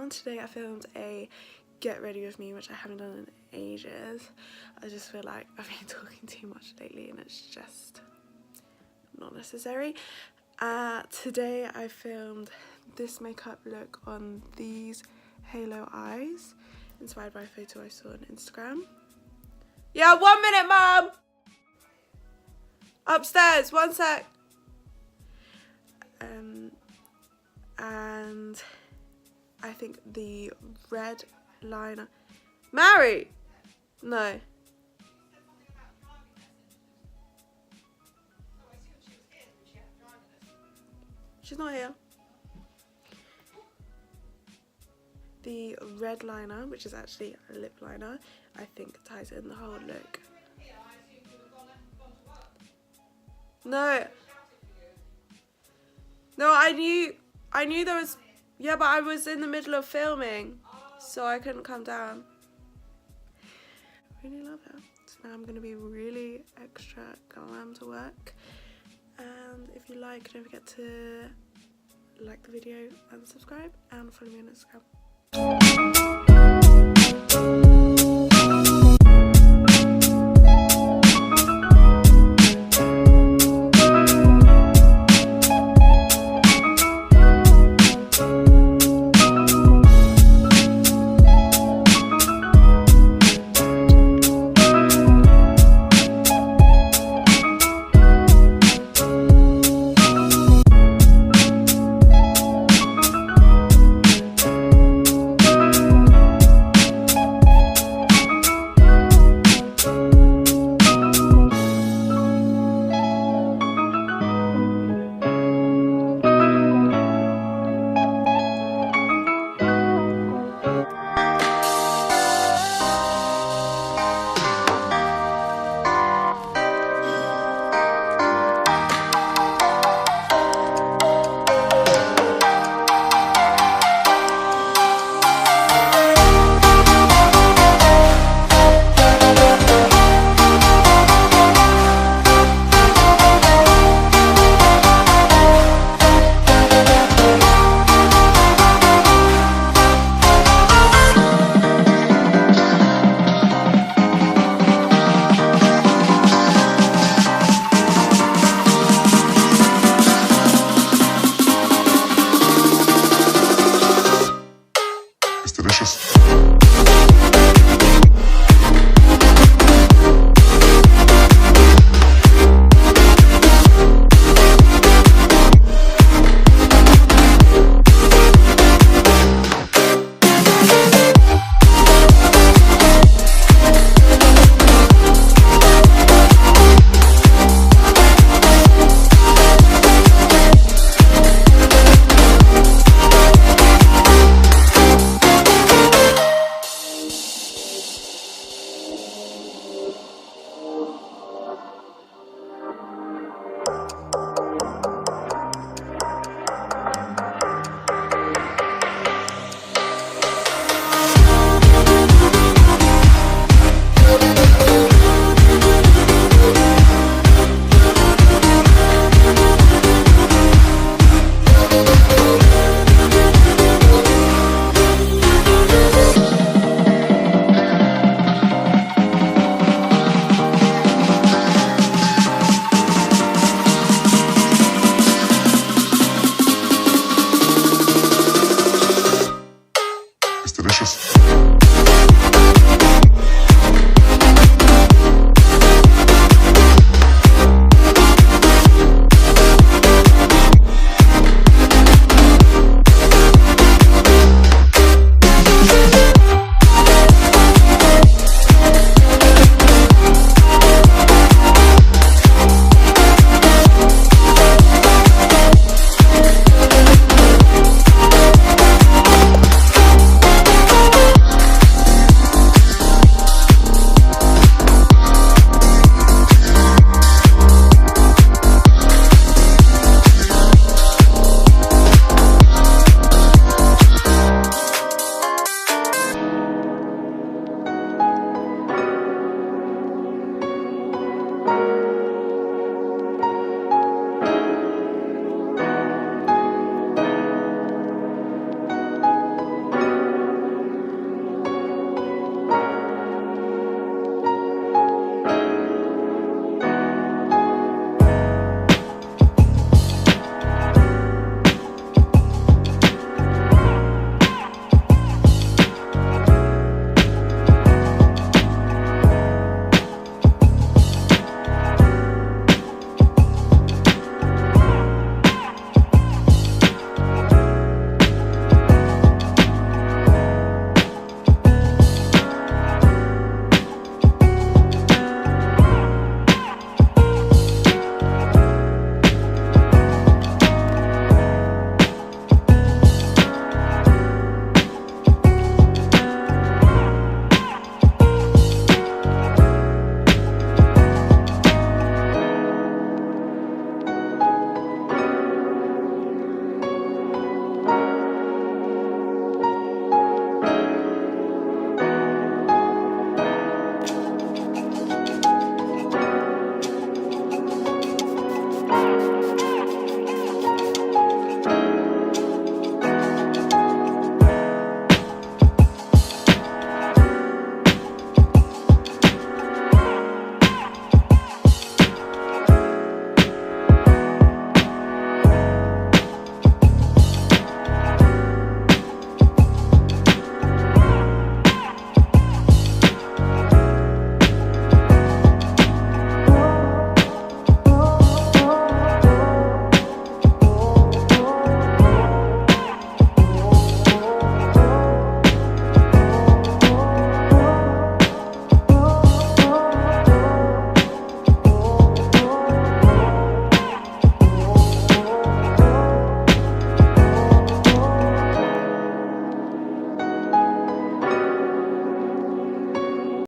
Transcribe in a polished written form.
and today I filmed a get ready with me, which I haven't done in ages. I just feel like I've been talking too much lately and it's just not necessary. Today I filmed this makeup look on these halo eyes, inspired by a photo I saw on Instagram. Yeah, 1 minute, Mum! Upstairs, 1 sec. And I think the red liner. Mary! No. She's not here. The red liner, which is actually a lip liner, I think ties in the whole look. No. No, I knew there was, yeah, but I was in the middle of filming, so I couldn't come down. I really love it. So now I'm going to be really extra glam to work. And if you like, don't forget to like the video and subscribe and follow me on Instagram.